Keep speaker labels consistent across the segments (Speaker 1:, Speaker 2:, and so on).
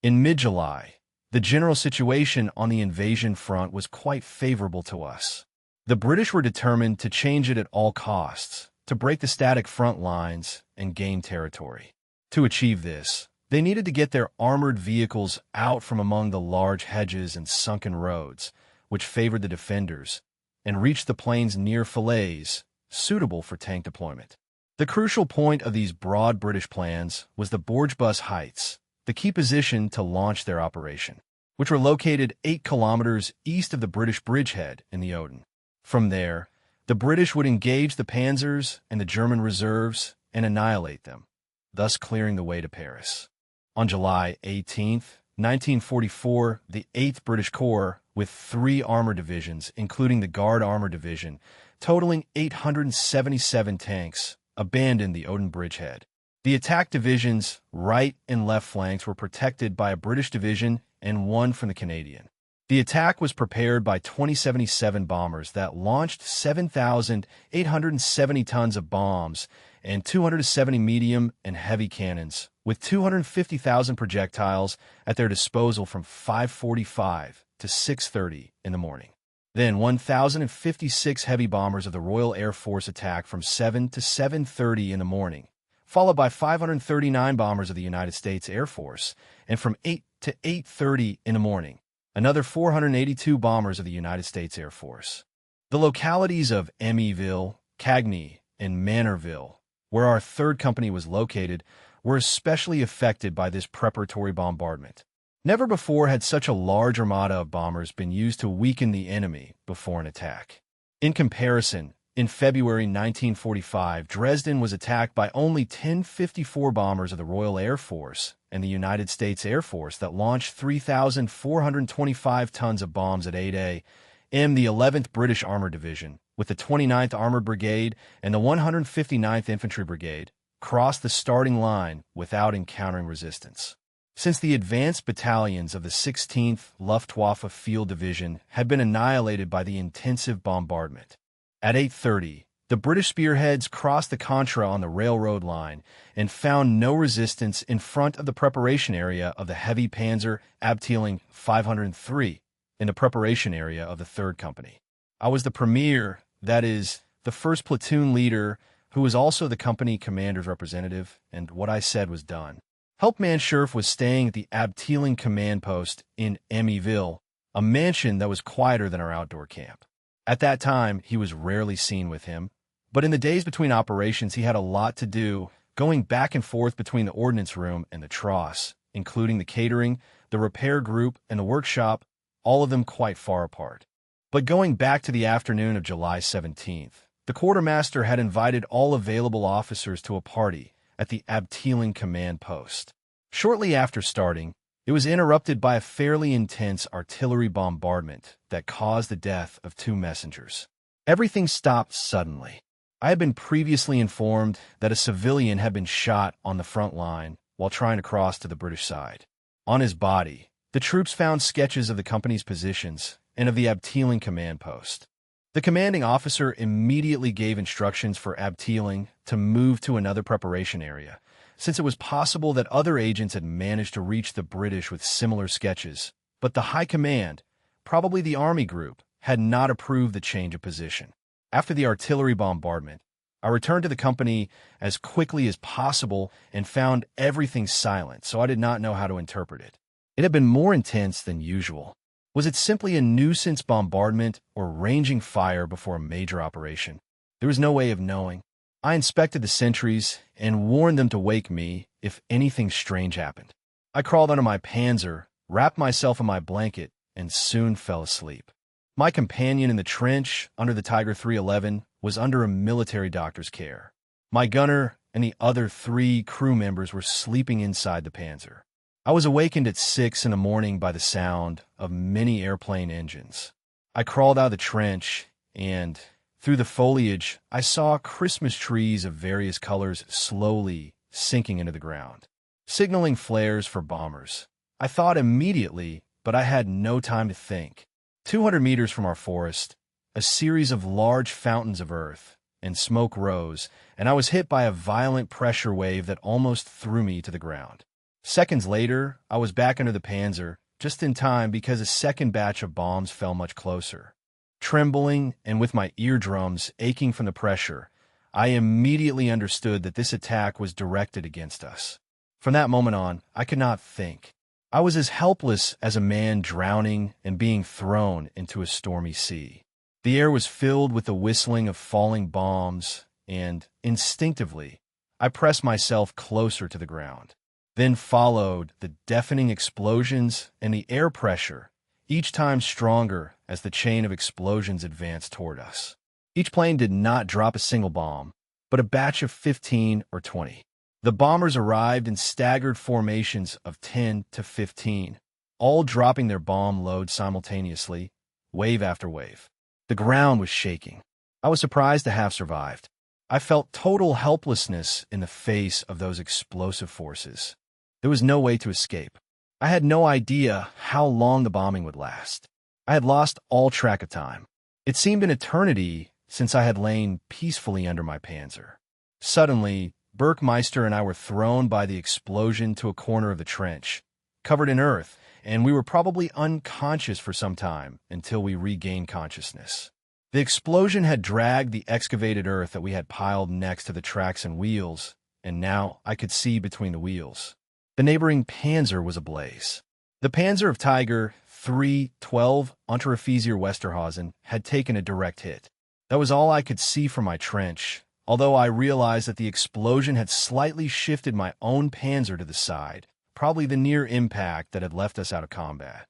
Speaker 1: In mid-July, the general situation on the invasion front was quite favorable to us. The British were determined to change it at all costs, to break the static front lines and gain territory. To achieve this, they needed to get their armored vehicles out from among the large hedges and sunken roads, which favored the defenders, and reach the plains near Falaise, suitable for tank deployment. The crucial point of these broad British plans was the Bourgebus Heights, the key position to launch their operation, which were located 8 kilometers east of the British bridgehead in the Odin. From there, the British would engage the panzers and the German reserves and annihilate them, thus clearing the way to Paris. On July 18, 1944, the 8th British Corps, with 3 armor divisions, including the Guard Armor Division, totaling 877 tanks, abandoned the Odin bridgehead. The attack division's right and left flanks were protected by a British division and one from the Canadian. The attack was prepared by 2077 bombers that launched 7,870 tons of bombs and 270 medium and heavy cannons, with 250,000 projectiles at their disposal from 5:45 to 6:30 in the morning. Then 1,056 heavy bombers of the Royal Air Force attacked from 7 to 7:30 in the morning, followed by 539 bombers of the United States Air Force, and from 8 to 8:30 in the morning, another 482 bombers of the United States Air Force. The localities of Amieville, Cagny, and Manorville, where our 3rd Company was located, were especially affected by this preparatory bombardment. Never before had such a large armada of bombers been used to weaken the enemy before an attack. In comparison, in February 1945, Dresden was attacked by only 1054 bombers of the Royal Air Force and the United States Air Force that launched 3,425 tons of bombs at 8 a.m. The 11th British Armored Division, with the 29th Armored Brigade and the 159th Infantry Brigade, crossed the starting line without encountering resistance. Since the advanced battalions of the 16th Luftwaffe Field Division had been annihilated by the intensive bombardment. At 8:30, the British spearheads crossed the Contra on the railroad line and found no resistance in front of the preparation area of the heavy Panzer Abteilung 503 in the preparation area of the 3rd Company. I was the premier, that is, the first platoon leader, who was also the company commander's representative, and what I said was done. Hauptmann Schurf was staying at the Abteilung command post in Amieville, a mansion that was quieter than our outdoor camp. At that time, he was rarely seen with him, but in the days between operations he had a lot to do, going back and forth between the ordnance room and the Tross, including the catering, the repair group, and the workshop, all of them quite far apart. But going back to the afternoon of July 17th, the quartermaster had invited all available officers to a party at the Abteilung command post. Shortly after starting, it was interrupted by a fairly intense artillery bombardment that caused the death of 2 messengers. Everything stopped suddenly. I had been previously informed that a civilian had been shot on the front line while trying to cross to the British side. On his body, the troops found sketches of the company's positions and of the Abteilung command post. The commanding officer immediately gave instructions for Abteilung to move to another preparation area, since it was possible that other agents had managed to reach the British with similar sketches, but the High Command, probably the Army Group, had not approved the change of position. After the artillery bombardment, I returned to the company as quickly as possible and found everything silent, so I did not know how to interpret it. It had been more intense than usual. Was it simply a nuisance bombardment or ranging fire before a major operation? There was no way of knowing. I inspected the sentries and warned them to wake me if anything strange happened. I crawled under my panzer, wrapped myself in my blanket, and soon fell asleep. My companion in the trench under the Tiger 311 was under a military doctor's care. My gunner and the other 3 crew members were sleeping inside the panzer. I was awakened at 6 in the morning by the sound of many airplane engines. I crawled out of the trench and, through the foliage, I saw Christmas trees of various colors slowly sinking into the ground, signaling flares for bombers. I thought immediately, but I had no time to think. 200 meters from our forest, a series of large fountains of earth and smoke rose, and I was hit by a violent pressure wave that almost threw me to the ground. Seconds later, I was back under the Panzer, just in time because a second batch of bombs fell much closer. Trembling and with my eardrums aching from the pressure, I immediately understood that this attack was directed against us. From that moment on, I could not think. I was as helpless as a man drowning and being thrown into a stormy sea. The air was filled with the whistling of falling bombs, and, instinctively, I pressed myself closer to the ground. Then followed the deafening explosions and the air pressure, each time stronger as the chain of explosions advanced toward us. Each plane did not drop a single bomb, but a batch of 15 or 20. The bombers arrived in staggered formations of 10 to 15, all dropping their bomb loads simultaneously, wave after wave. The ground was shaking. I was surprised to have survived. I felt total helplessness in the face of those explosive forces. There was no way to escape. I had no idea how long the bombing would last. I had lost all track of time. It seemed an eternity since I had lain peacefully under my Panzer. Suddenly, Burkmeister and I were thrown by the explosion to a corner of the trench, covered in earth, and we were probably unconscious for some time until we regained consciousness. The explosion had dragged the excavated earth that we had piled next to the tracks and wheels, and now I could see between the wheels. The neighboring Panzer was ablaze. The Panzer of Tiger 312 Unteroffizier Westerhausen had taken a direct hit. That was all I could see from my trench, although I realized that the explosion had slightly shifted my own Panzer to the side, probably the near impact that had left us out of combat.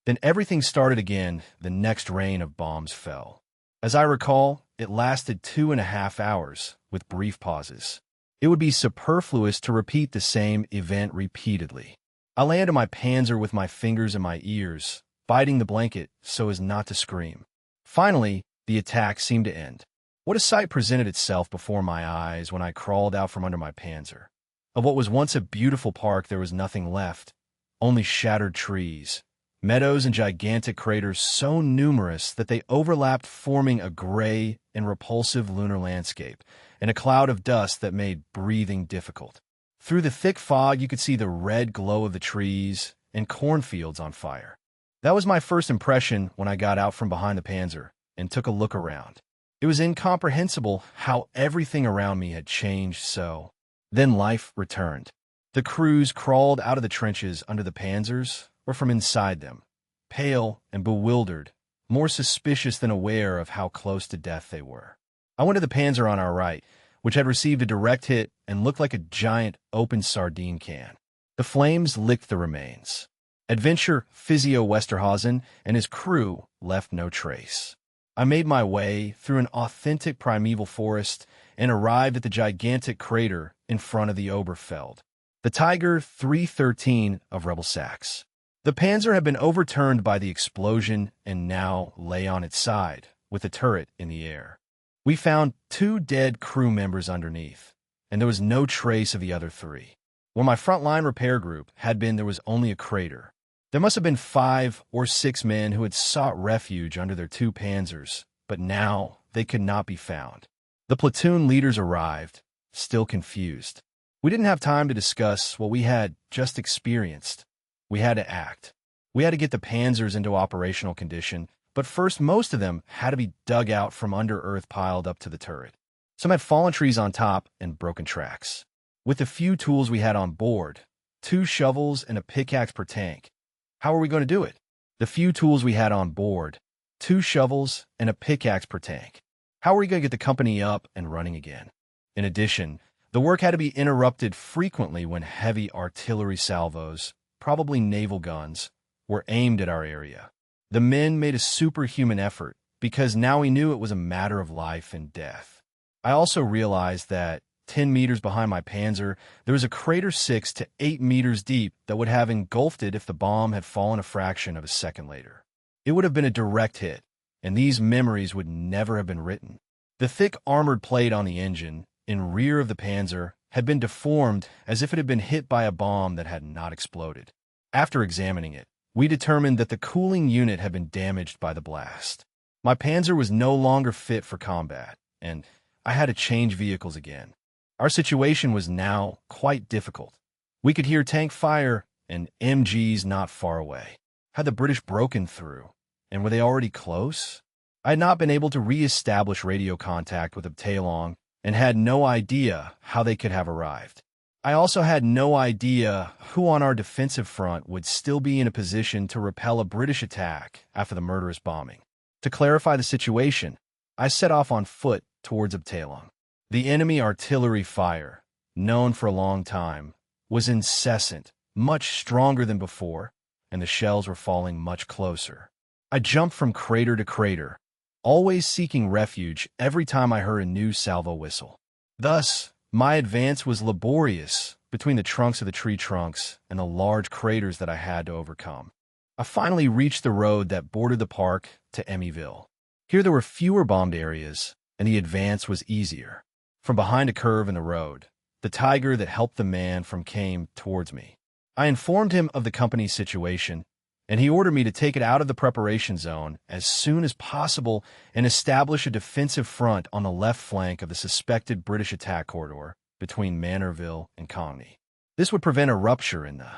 Speaker 1: Then everything started again. The next rain of bombs fell. As I recall, it lasted 2.5 hours, with brief pauses. It would be superfluous to repeat the same event repeatedly. I lay under my Panzer with my fingers in my ears, biting the blanket so as not to scream. Finally, the attack seemed to end. What a sight presented itself before my eyes when I crawled out from under my Panzer. Of what was once a beautiful park, there was nothing left, only shattered trees, meadows and gigantic craters so numerous that they overlapped, forming a gray and repulsive lunar landscape, and a cloud of dust that made breathing difficult. Through the thick fog, you could see the red glow of the trees and cornfields on fire. That was my first impression when I got out from behind the Panzer and took a look around. It was incomprehensible how everything around me had changed so. Then life returned. The crews crawled out of the trenches under the Panzers or from inside them, pale and bewildered, more suspicious than aware of how close to death they were. I went to the Panzer on our right, which had received a direct hit and looked like a giant open sardine can. The flames licked the remains. Adventure Physio Westerhausen and his crew left no trace. I made my way through an authentic primeval forest and arrived at the gigantic crater in front of the Oberfeld, the Tiger 313 of rebel Sax. The Panzer had been overturned by the explosion and now lay on its side, with the turret in the air. We found 2 dead crew members underneath, and there was no trace of the other 3. Where my frontline repair group had been, there was only a crater. There must have been 5 or 6 men who had sought refuge under their 2 Panzers, but now they could not be found. The platoon leaders arrived, still confused. We didn't have time to discuss what we had just experienced. We had to act. We had to get the Panzers into operational condition, but first most of them had to be dug out from under earth piled up to the turret. Some had fallen trees on top and broken tracks. With the few tools we had on board, 2 shovels and a pickaxe per tank, how were we going to do it? The few tools we had on board, 2 shovels and a pickaxe per tank. How were we going to get the company up and running again? In addition, the work had to be interrupted frequently when heavy artillery salvos, probably naval guns, were aimed at our area. The men made a superhuman effort because now we knew it was a matter of life and death. I also realized that 10 meters behind my Panzer, there was a crater 6 to 8 meters deep that would have engulfed it if the bomb had fallen a fraction of a second later. It would have been a direct hit, and these memories would never have been written. The thick armored plate on the engine, in rear of the Panzer, had been deformed as if it had been hit by a bomb that had not exploded. After examining it, we determined that the cooling unit had been damaged by the blast. My Panzer was no longer fit for combat, and I had to change vehicles again. Our situation was now quite difficult. We could hear tank fire and MGs not far away. Had the British broken through? And were they already close? I had not been able to re-establish radio contact with Abteilung and had no idea how they could have arrived. I also had no idea who on our defensive front would still be in a position to repel a British attack after the murderous bombing. To clarify the situation, I set off on foot towards Abteilung. The enemy artillery fire, known for a long time, was incessant, much stronger than before, and the shells were falling much closer. I jumped from crater to crater, always seeking refuge every time I heard a new salvo whistle. Thus, my advance was laborious between the trunks of the tree trunks and the large craters that I had to overcome. I finally reached the road that bordered the park to Emmyville. Here there were fewer bombed areas, and the advance was easier. From behind a curve in the road, the tiger that helped the man from came towards me. I informed him of the company's situation, and he ordered me to take it out of the preparation zone as soon as possible and establish a defensive front on the left flank of the suspected British attack corridor between Manorville and Congny. This would prevent a rupture in the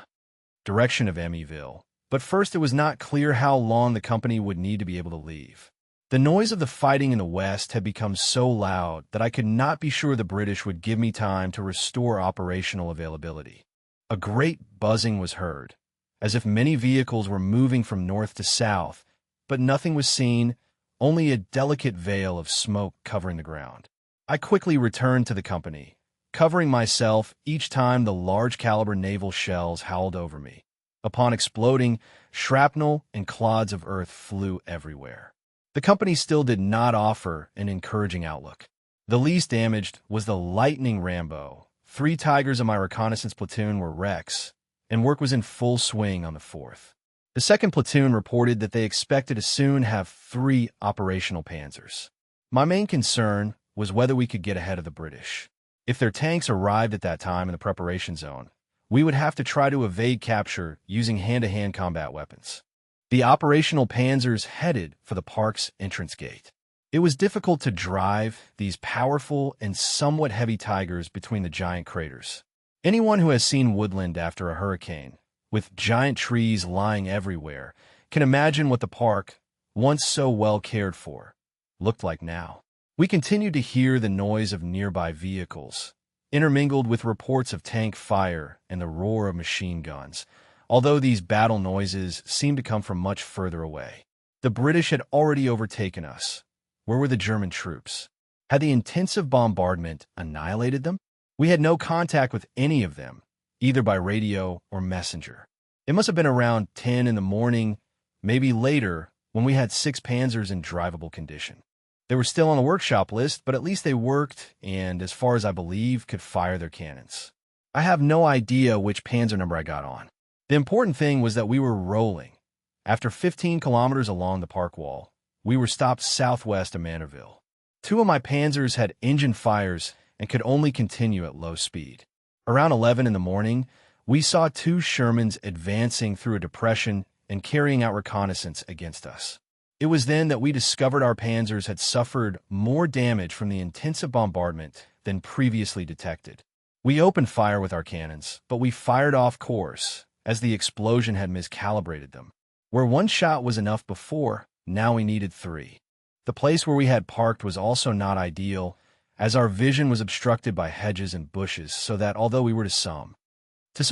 Speaker 1: direction of Emmyville, but first it was not clear how long the company would need to be able to leave. The noise of the fighting in the west had become so loud that I could not be sure the British would give me time to restore operational availability. A great buzzing was heard, as if many vehicles were moving from north to south, but nothing was seen, only a delicate veil of smoke covering the ground. I quickly returned to the company, covering myself each time the large-caliber naval shells howled over me. Upon exploding, shrapnel and clods of earth flew everywhere. The company still did not offer an encouraging outlook. The least damaged was the Lightning Rambo. 3 Tigers of my reconnaissance platoon were wrecks, and work was in full swing on the 4th. The 2nd platoon reported that they expected to soon have 3 operational Panzers. My main concern was whether we could get ahead of the British. If their tanks arrived at that time in the preparation zone, we would have to try to evade capture using hand-to-hand combat weapons. The operational Panzers headed for the park's entrance gate. It was difficult to drive these powerful and somewhat heavy Tigers between the giant craters. Anyone who has seen woodland after a hurricane, with giant trees lying everywhere, can imagine what the park, once so well cared for, looked like now. We continued to hear the noise of nearby vehicles, intermingled with reports of tank fire and the roar of machine guns, although these battle noises seemed to come from much further away. The British had already overtaken us. Where were the German troops? Had the intensive bombardment annihilated them? We had no contact with any of them, either by radio or messenger. It must have been around 10 in the morning, maybe later, when we had 6 Panzers in drivable condition. They were still on the workshop list, but at least they worked and, as far as I believe, could fire their cannons. I have no idea which Panzer number I got on. The important thing was that we were rolling. After 15 kilometers along the park wall, we were stopped southwest of Manorville. 2 of my Panzers had engine fires and could only continue at low speed. Around 11 in the morning, we saw 2 Shermans advancing through a depression and carrying out reconnaissance against us. It was then that we discovered our Panzers had suffered more damage from the intensive bombardment than previously detected. We opened fire with our cannons, but we fired off course, as the explosion had miscalibrated them. Where 1 shot was enough before, now we needed 3. The place where we had parked was also not ideal, as our vision was obstructed by hedges and bushes, so that although we were to some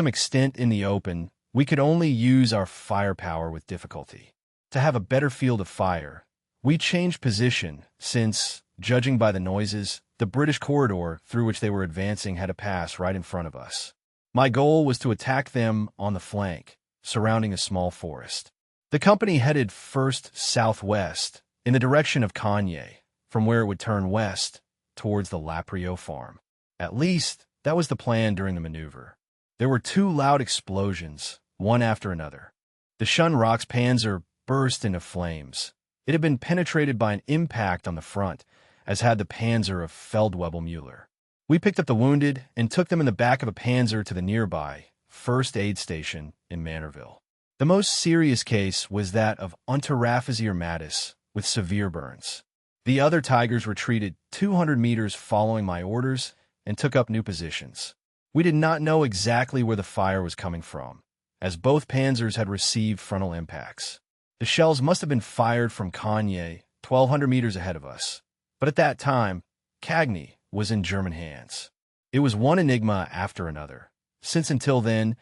Speaker 1: extent in the open, we could only use our firepower with difficulty. To have a better field of fire, we changed position since, judging by the noises, the British corridor through which they were advancing had to pass right in front of us. My goal was to attack them on the flank, surrounding a small forest. The company headed first southwest, in the direction of Cogny, from where it would turn west towards the Laprio farm. At least, that was the plan during the maneuver. There were 2 loud explosions, one after another. The Schunrock's Panzer burst into flames. It had been penetrated by an impact on the front, as had the Panzer of Feldwebel-Müller. We picked up the wounded and took them in the back of a Panzer to the nearby first aid station in Manorville. The most serious case was that of Unteroffizier Mattis, with severe burns. The other Tigers retreated 200 meters following my orders and took up new positions. We did not know exactly where the fire was coming from, as both panzers had received frontal impacts. The shells must have been fired from Kanye, 1,200 meters ahead of us. But at that time, Cagny was in German hands. It was one enigma after another, since until then,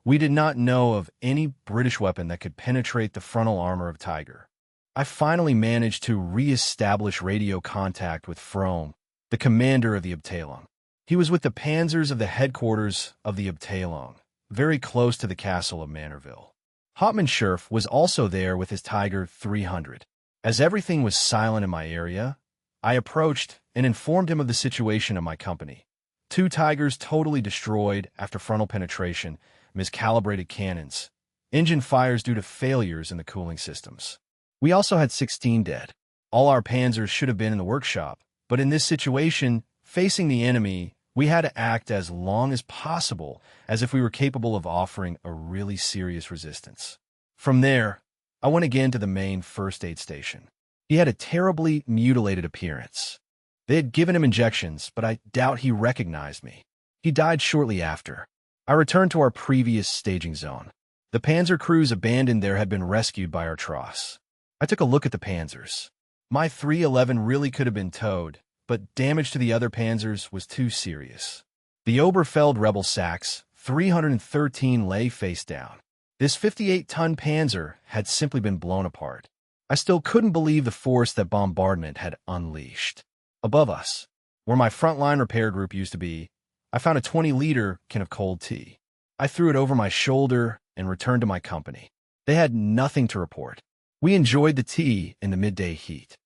Speaker 1: we did not know of any British weapon that could penetrate the frontal armor of Tiger. I finally managed to re-establish radio contact with Frome, the commander of the Abteilung. He was with the panzers of the headquarters of the Abteilung, very close to the castle of Manorville. Hauptmann Scherf was also there with his Tiger 300. As everything was silent in my area, I approached and informed him of the situation of my company. 2 Tigers totally destroyed after frontal penetration, miscalibrated cannons, engine fires due to failures in the cooling systems. We also had 16 dead. All our panzers should have been in the workshop, but in this situation, facing the enemy, we had to act as long as possible, as if we were capable of offering a really serious resistance. From there, I went again to the main first aid station. He had a terribly mutilated appearance. They had given him injections, but I doubt he recognized me. He died shortly after. I returned to our previous staging zone. The panzer crews abandoned there had been rescued by our Tross. I took a look at the panzers. My 311 really could have been towed, but damage to the other panzers was too serious. The Oberfeld rebel Sachs 313 lay face down. This 58-ton panzer had simply been blown apart. I still couldn't believe the force that bombardment had unleashed. Above us, where my frontline repair group used to be, I found a 20-liter can of cold tea. I threw it over my shoulder and returned to my company. They had nothing to report. We enjoyed the tea in the midday heat.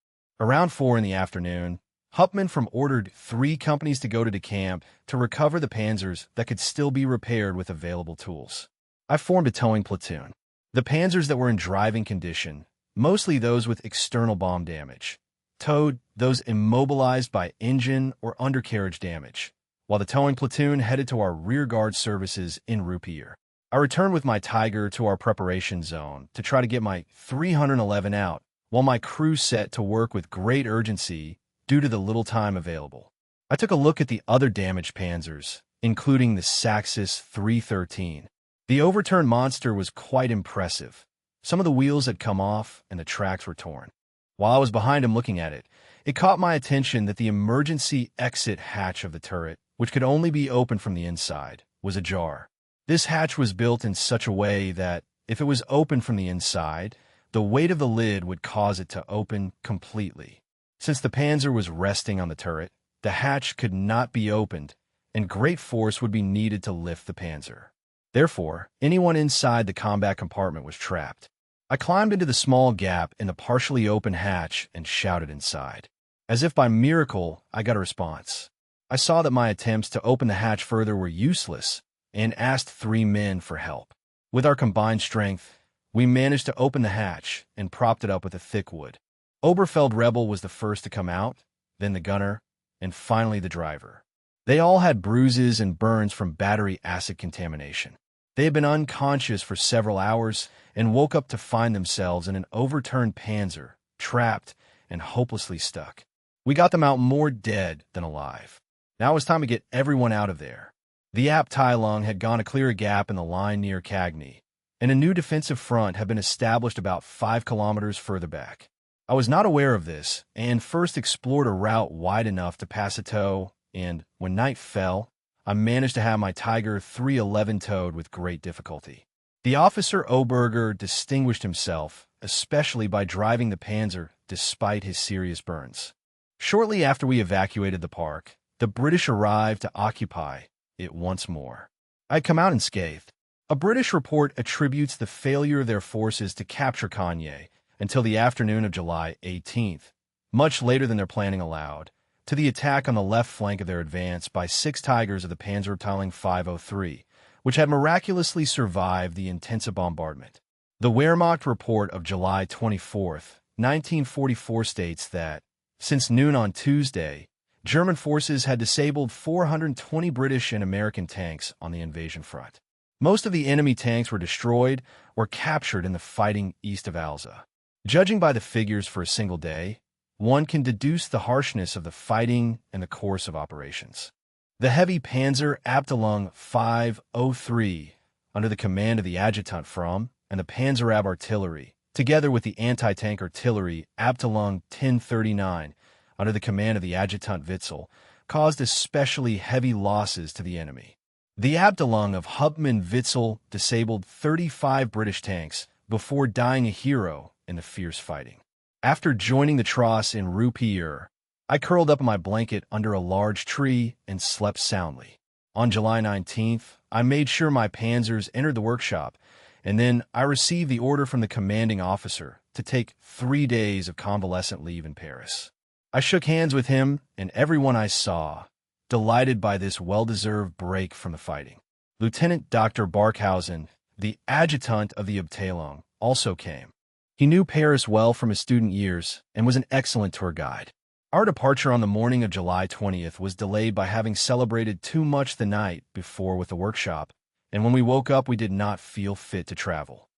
Speaker 1: Around 4 in the afternoon, Hauptmann from ordered 3 companies to go to the camp to recover the panzers that could still be repaired with available tools. I formed a towing platoon. The panzers that were in driving condition, mostly those with external bomb damage, towed those immobilized by engine or undercarriage damage, while the towing platoon headed to our rearguard services in Rupier. I returned with my Tiger to our preparation zone to try to get my 311 out, while my crew set to work with great urgency due to the little time available. I took a look at the other damaged panzers, including the Saxus 313. The overturned monster was quite impressive. Some of the wheels had come off and the tracks were torn. While I was behind him looking at it, it caught my attention that the emergency exit hatch of the turret, which could only be opened from the inside, was ajar. This hatch was built in such a way that, if it was opened from the inside, the weight of the lid would cause it to open completely. Since the panzer was resting on the turret, the hatch could not be opened, and great force would be needed to lift the panzer. Therefore, anyone inside the combat compartment was trapped. I climbed into the small gap in the partially open hatch and shouted inside. As if by miracle, I got a response. I saw that my attempts to open the hatch further were useless and asked 3 men for help. With our combined strength, we managed to open the hatch and propped it up with a thick wood. Oberfeld Rebel was the first to come out, then the gunner, and finally the driver. They all had bruises and burns from battery acid contamination. They had been unconscious for several hours and woke up to find themselves in an overturned panzer, trapped and hopelessly stuck. We got them out more dead than alive. Now it was time to get everyone out of there. The Abteilung had gone to clear a gap in the line near Cagny, and a new defensive front had been established about 5 kilometers further back. I was not aware of this, and first explored a route wide enough to pass a tow, and, when night fell, I managed to have my Tiger 311 towed with great difficulty. The officer Oberger distinguished himself, especially by driving the panzer despite his serious burns. Shortly after we evacuated the park, the British arrived to occupy it once more. I had come out unscathed. A British report attributes the failure of their forces to capture Kanye until the afternoon of July 18th, much later than their planning allowed, to the attack on the left flank of their advance by 6 Tigers of the Panzerabteilung 503, which had miraculously survived the intensive bombardment. The Wehrmacht report of July 24th, 1944 states that, since noon on Tuesday, German forces had disabled 420 British and American tanks on the invasion front. Most of the enemy tanks were destroyed or captured in the fighting east of Alza. Judging by the figures for a single day, one can deduce the harshness of the fighting and the course of operations. The heavy Panzer Abteilung 503, under the command of the adjutant from, and the Panzerab artillery, together with the anti-tank artillery Abteilung 1039, under the command of the adjutant Witzel, caused especially heavy losses to the enemy. The Abteilung of Hauptmann Witzel disabled 35 British tanks before dying a hero in the fierce fighting. After joining the Tross in Rue Pierre, I curled up in my blanket under a large tree and slept soundly. On July 19th, I made sure my panzers entered the workshop, and then I received the order from the commanding officer to take 3 days of convalescent leave in Paris. I shook hands with him and everyone I saw, delighted by this well-deserved break from the fighting. Lieutenant Dr. Barkhausen, the adjutant of the Abteilung, also came. He knew Paris well from his student years and was an excellent tour guide. Our departure on the morning of July 20th was delayed by having celebrated too much the night before with the workshop, and when we woke up we did not feel fit to travel.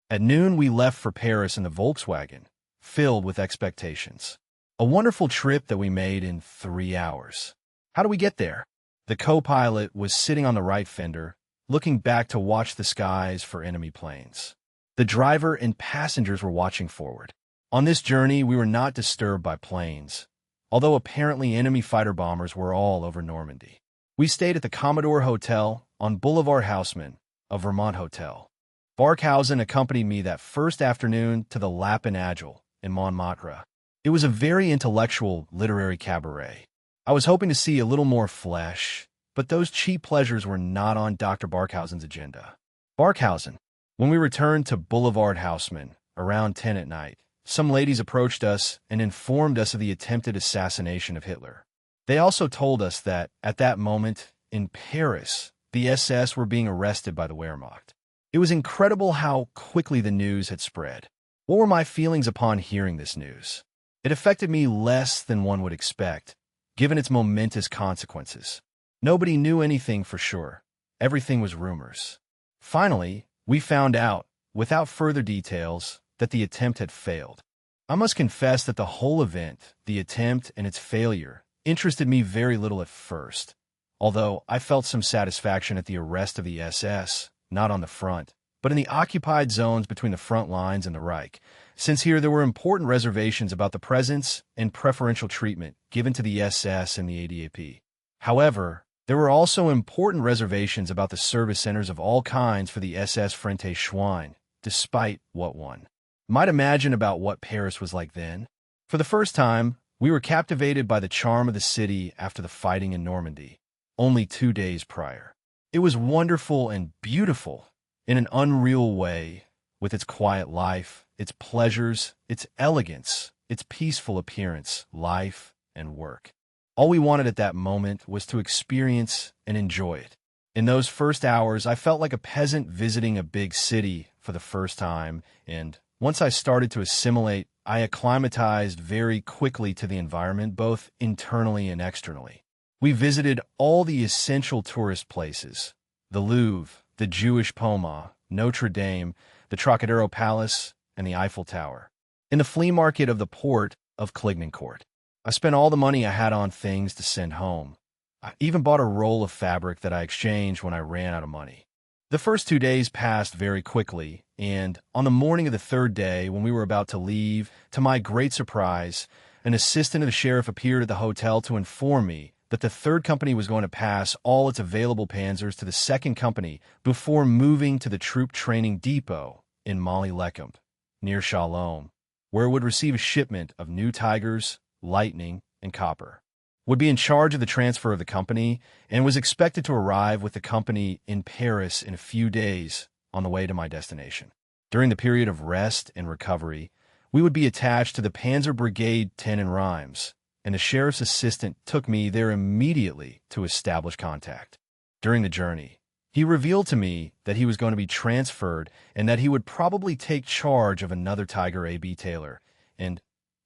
Speaker 1: At noon we left for Paris in the Volkswagen, filled with expectations. A wonderful trip that we made in 3 hours. How do we get there? The co-pilot was sitting on the right fender, looking back to watch the skies for enemy planes. The driver and passengers were watching forward. On this journey, we were not disturbed by planes, although apparently enemy fighter bombers were all over Normandy. We stayed at the Commodore Hotel on Boulevard Haussmann, a Vermont hotel. Barkhausen accompanied me that first afternoon to the Lapin Agile in Montmartre. It was a very intellectual literary cabaret. I was hoping to see a little more flesh, but those cheap pleasures were not on Dr. Barkhausen's agenda. Barkhausen. When we returned to Boulevard Haussmann around 10 at night, some ladies approached us and informed us of the attempted assassination of Hitler. They also told us that, at that moment, in Paris, the SS were being arrested by the Wehrmacht. It was incredible how quickly the news had spread. What were my feelings upon hearing this news? It affected me less than one would expect, given its momentous consequences. Nobody knew anything for sure. Everything was rumors. Finally, we found out, without further details, that the attempt had failed. I must confess that the whole event, the attempt and its failure, interested me very little at first, although I felt some satisfaction at the arrest of the SS, not on the front, but in the occupied zones between the front lines and the Reich, since here there were important reservations about the presence and preferential treatment given to the SS and the ADAP. However, there were also important reservations about the service centers of all kinds for the SS Frente Schwein, despite what one might imagine about what Paris was like then. For the first time, we were captivated by the charm of the city after the fighting in Normandy, only 2 days prior. It was wonderful and beautiful in an unreal way, with its quiet life, its pleasures, its elegance, its peaceful appearance, life, and work. All we wanted at that moment was to experience and enjoy it. In those first hours, I felt like a peasant visiting a big city for the first time, and once I started to assimilate, I acclimatized very quickly to the environment, both internally and externally. We visited all the essential tourist places: the Louvre, the Jewish Poma, Notre Dame, the Trocadero Palace, and the Eiffel Tower. In the flea market of the port of Clignancourt, I spent all the money I had on things to send home. I even bought a roll of fabric that I exchanged when I ran out of money. The first 2 days passed very quickly, and on the morning of the third day, when we were about to leave, to my great surprise, an assistant of the sheriff appeared at the hotel to inform me that the third company was going to pass all its available panzers to the second company before moving to the troop training depot in Molly-Lecombe, near Chalon, where it would receive a shipment of new Tigers, Lightning, and Copper, would be in charge of the transfer of the company, and was expected to arrive with the company in Paris in a few days on the way to my destination. During the period of rest and recovery, we would be attached to the Panzer Brigade 10 in Reims, and the sheriff's assistant took me there immediately to establish contact. During the journey, he revealed to me that he was going to be transferred and that he would probably take charge of another Tiger A.B. Taylor, and,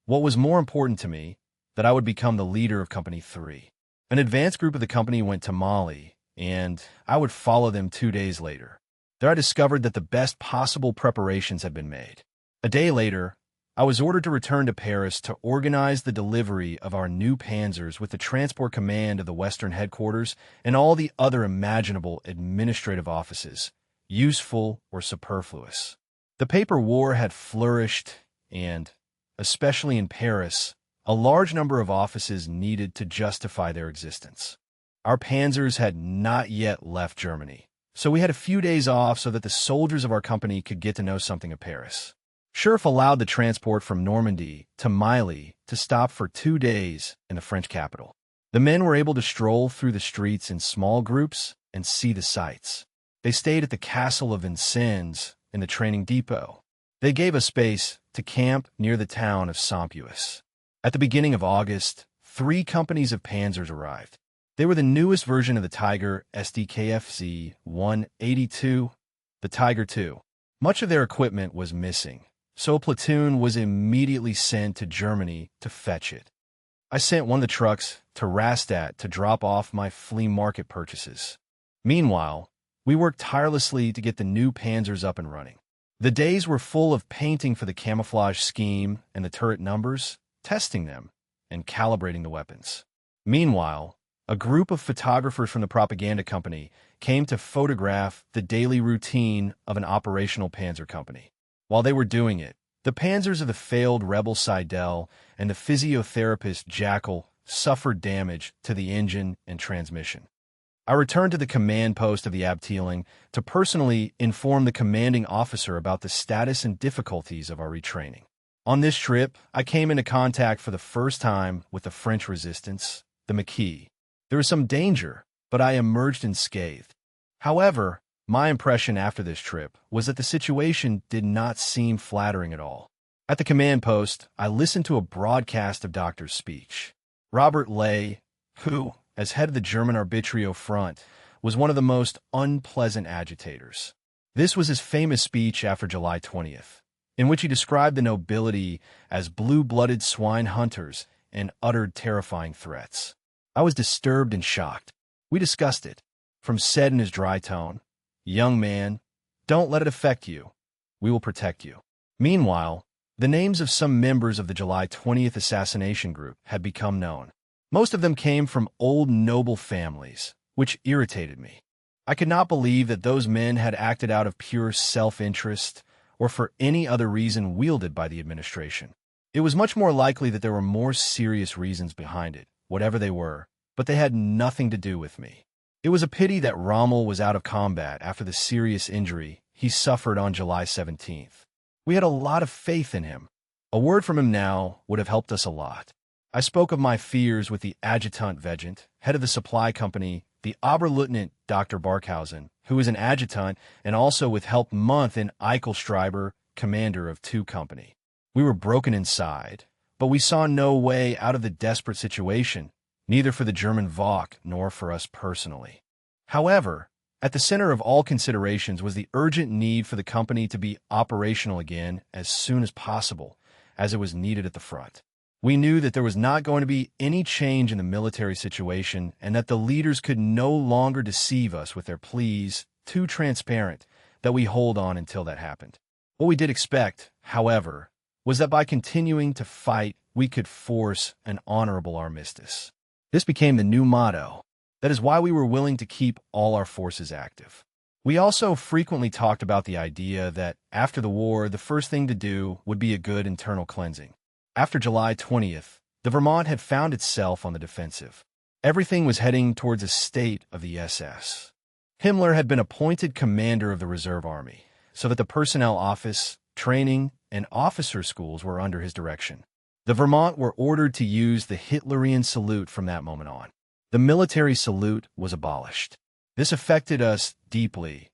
Speaker 1: what was more important to me, that I would become the leader of Company 3. An advance group of the company went to Mali, and I would follow them 2 days later. There I discovered that the best possible preparations had been made. A day later, I was ordered to return to Paris to organize the delivery of our new panzers with the transport command of the Western headquarters and all the other imaginable administrative offices, useful or superfluous. The paper war had flourished and, especially in Paris, a large number of offices needed to justify their existence. Our panzers had not yet left Germany, so we had a few days off so that the soldiers of our company could get to know something of Paris. Schurf allowed the transport from Normandy to Miley to stop for 2 days in the French capital. The men were able to stroll through the streets in small groups and see the sights. They stayed at the castle of Vincennes in the training depot. They gave us space to camp near the town of Sampuis. At the beginning of August, 3 companies of panzers arrived. They were the newest version of the Tiger SDKFZ 182, the Tiger II. Much of their equipment was missing, so a platoon was immediately sent to Germany to fetch it. I sent one of the trucks to Rastatt to drop off my flea market purchases. Meanwhile, we worked tirelessly to get the new panzers up and running. The days were full of painting for the camouflage scheme and the turret numbers, testing them, and calibrating the weapons. Meanwhile, a group of photographers from the propaganda company came to photograph the daily routine of an operational panzer company. While they were doing it, the panzers of the failed rebel Seidel and the physiotherapist Jackal suffered damage to the engine and transmission. I returned to the command post of the Abteilung to personally inform the commanding officer about the status and difficulties of our retraining. On this trip, I came into contact for the first time with the French resistance, the Maquis. There was some danger, but I emerged unscathed. However, my impression after this trip was that the situation did not seem flattering at all. At the command post, I listened to a broadcast of Doctor's speech. Robert Ley, who, as head of the German Arbitrio Front, was one of the most unpleasant agitators. This was his famous speech after July 20th, in which he described the nobility as blue-blooded swine hunters and uttered terrifying threats. I was disturbed and shocked. We discussed it. From said in his dry tone, "Young man, don't let it affect you. We will protect you." Meanwhile, the names of some members of the July 20th assassination group had become known. Most of them came from old noble families, which irritated me. I could not believe that those men had acted out of pure self-interest or for any other reason wielded by the administration. It was much more likely that there were more serious reasons behind it, whatever they were, but they had nothing to do with me. It was a pity that Rommel was out of combat after the serious injury he suffered on July 17th. We had a lot of faith in him. A word from him now would have helped us a lot. I spoke of my fears with the Adjutant Vegent, head of the supply company, the Oberleutnant Dr. Barkhausen, who is an adjutant and also with Help Month in Eichelschreiber, commander of 2 Company. We were broken inside, but we saw no way out of the desperate situation, neither for the German Volk nor for us personally. However, at the center of all considerations was the urgent need for the company to be operational again as soon as possible, as it was needed at the front. We knew that there was not going to be any change in the military situation and that the leaders could no longer deceive us with their pleas, too transparent, that we hold on until that happened. What we did expect, however, was that by continuing to fight, we could force an honorable armistice. This became the new motto. That is why we were willing to keep all our forces active. We also frequently talked about the idea that after the war, the first thing to do would be a good internal cleansing. After July 20th, the Vermont had found itself on the defensive. Everything was heading towards a state of the SS. Himmler had been appointed commander of the Reserve Army, so that the personnel office, training, and officer schools were under his direction. The Vermont were ordered to use the Hitlerian salute from that moment on. The military salute was abolished. This affected us deeply,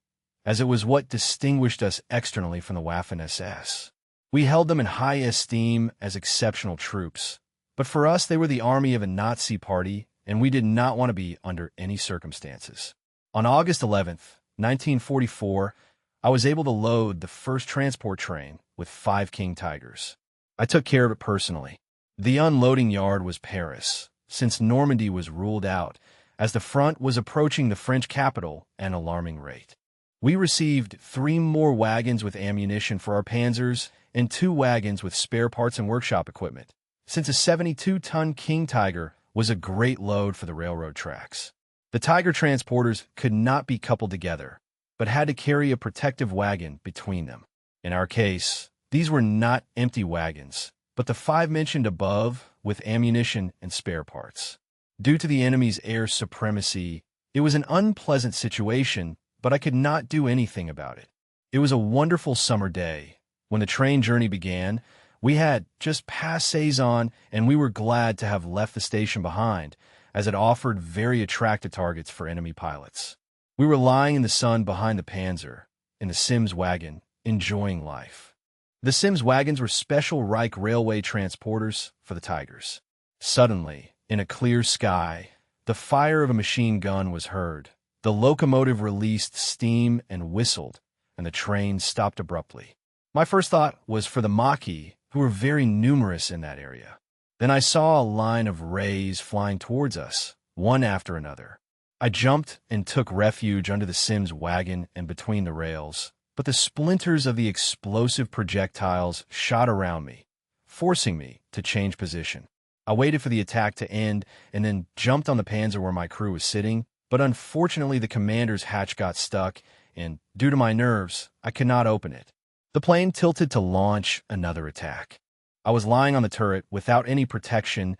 Speaker 1: as it was what distinguished us externally from the Waffen-SS. We held them in high esteem as exceptional troops, but for us they were the army of a Nazi party, and we did not want to be under any circumstances. On August 11th, 1944, I was able to load the first transport train with 5 King Tigers. I took care of it personally. The unloading yard was Paris, since Normandy was ruled out, as the front was approaching the French capital at an alarming rate. We received 3 more wagons with ammunition for our panzers and 2 wagons with spare parts and workshop equipment, since a 72-ton King Tiger was a great load for the railroad tracks. The Tiger transporters could not be coupled together, but had to carry a protective wagon between them. In our case, these were not empty wagons, but the 5 mentioned above with ammunition and spare parts. Due to the enemy's air supremacy, it was an unpleasant situation, but I could not do anything about it. It was a wonderful summer day. When the train journey began, we had just passed Saison, and we were glad to have left the station behind, as it offered very attractive targets for enemy pilots. We were lying in the sun behind the Panzer, in the Sims wagon, enjoying life. The Sims wagons were special Reich railway transporters for the Tigers. Suddenly, in a clear sky, the fire of a machine gun was heard. The locomotive released steam and whistled, and the train stopped abruptly. My first thought was for the Maquis, who were very numerous in that area. Then I saw a line of rays flying towards us, one after another. I jumped and took refuge under the Sims wagon and between the rails, but the splinters of the explosive projectiles shot around me, forcing me to change position. I waited for the attack to end and then jumped on the Panzer where my crew was sitting, but unfortunately the commander's hatch got stuck, and due to my nerves, I could not open it. The plane tilted to launch another attack. I was lying on the turret without any protection,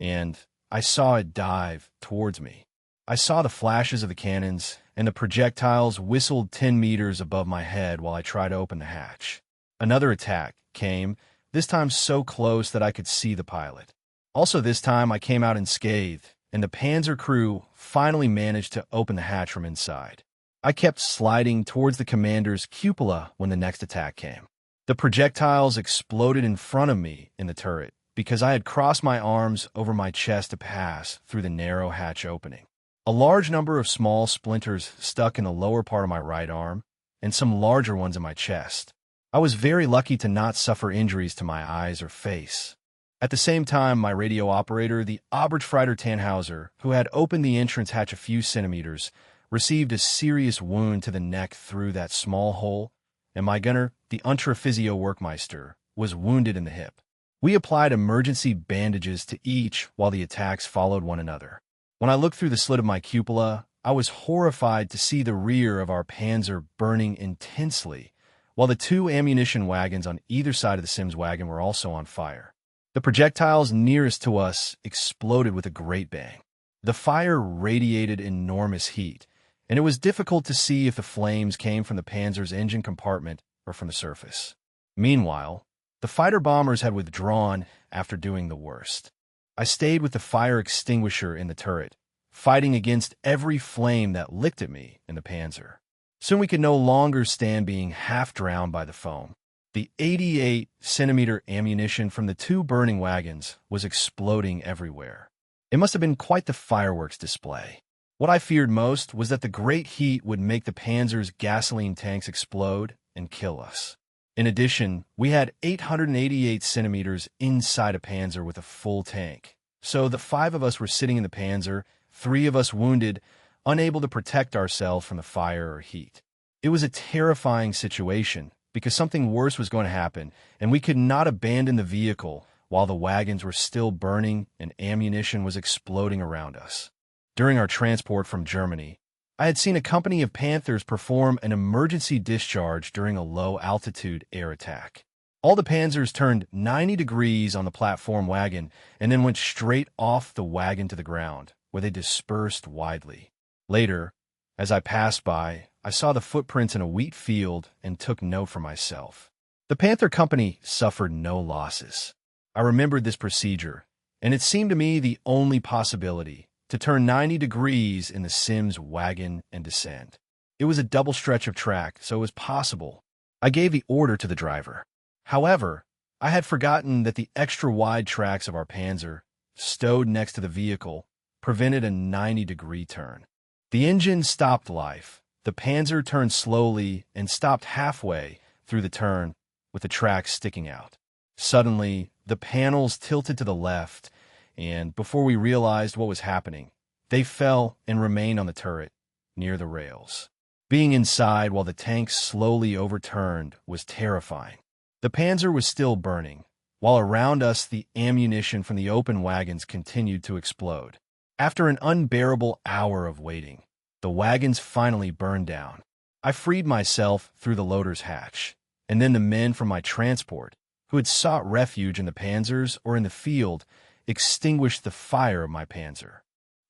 Speaker 1: and I saw it dive towards me. I saw the flashes of the cannons, and the projectiles whistled 10 meters above my head while I tried to open the hatch. Another attack came, this time so close that I could see the pilot. Also this time I came out unscathed, and the Panzer crew finally managed to open the hatch from inside. I kept sliding towards the commander's cupola when the next attack came. The projectiles exploded in front of me in the turret because I had crossed my arms over my chest to pass through the narrow hatch opening. A large number of small splinters stuck in the lower part of my right arm, and some larger ones in my chest. I was very lucky to not suffer injuries to my eyes or face. At the same time, my radio operator, the Oberstfreiter Tannhauser, who had opened the entrance hatch a few centimeters, received a serious wound to the neck through that small hole, and my gunner, the Unterphysio Workmeister, was wounded in the hip. We applied emergency bandages to each while the attacks followed one another. When I looked through the slit of my cupola, I was horrified to see the rear of our Panzer burning intensely, while the 2 ammunition wagons on either side of the Sims wagon were also on fire. The projectiles nearest to us exploded with a great bang. The fire radiated enormous heat, and it was difficult to see if the flames came from the Panzer's engine compartment or from the surface. Meanwhile, the fighter bombers had withdrawn after doing the worst. I stayed with the fire extinguisher in the turret, fighting against every flame that licked at me in the Panzer. Soon we could no longer stand being half drowned by the foam. The 88-centimeter ammunition from the 2 burning wagons was exploding everywhere. It must have been quite the fireworks display. What I feared most was that the great heat would make the Panzer's gasoline tanks explode and kill us. In addition, we had 888 centimeters inside a Panzer with a full tank. So the 5 of us were sitting in the Panzer, 3 of us wounded, unable to protect ourselves from the fire or heat. It was a terrifying situation because something worse was going to happen, and we could not abandon the vehicle while the wagons were still burning and ammunition was exploding around us. During our transport from Germany, I had seen a company of Panthers perform an emergency discharge during a low-altitude air attack. All the Panzers turned 90 degrees on the platform wagon and then went straight off the wagon to the ground, where they dispersed widely. Later, as I passed by, I saw the footprints in a wheat field and took note for myself. The Panther Company suffered no losses. I remembered this procedure, and it seemed to me the only possibility to turn 90 degrees in the Sims wagon and descend. It was a double stretch of track, so it was possible. I gave the order to the driver. However, I had forgotten that the extra wide tracks of our Panzer, stowed next to the vehicle, prevented a 90-degree turn. The engine stopped life. The Panzer turned slowly and stopped halfway through the turn with the tracks sticking out. Suddenly, the panels tilted to the left, and before we realized what was happening, they fell and remained on the turret, near the rails. Being inside while the tank slowly overturned was terrifying. The Panzer was still burning, while around us the ammunition from the open wagons continued to explode. After an unbearable hour of waiting, the wagons finally burned down. I freed myself through the loader's hatch, and then the men from my transport, who had sought refuge in the Panzers or in the field, extinguished the fire of my Panzer.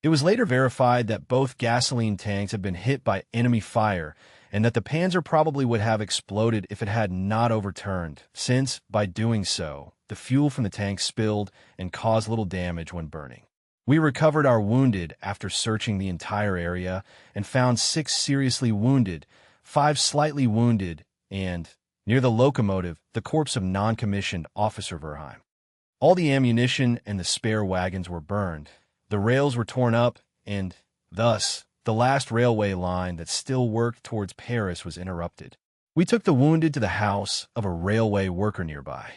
Speaker 1: It was later verified that both gasoline tanks had been hit by enemy fire and that the Panzer probably would have exploded if it had not overturned, since, by doing so, the fuel from the tank spilled and caused little damage when burning. We recovered our wounded after searching the entire area and found 6 seriously wounded, 5 slightly wounded, and, near the locomotive, the corpse of non-commissioned Officer Verheim. All the ammunition and the spare wagons were burned. The rails were torn up, and, thus, the last railway line that still worked towards Paris was interrupted. We took the wounded to the house of a railway worker nearby.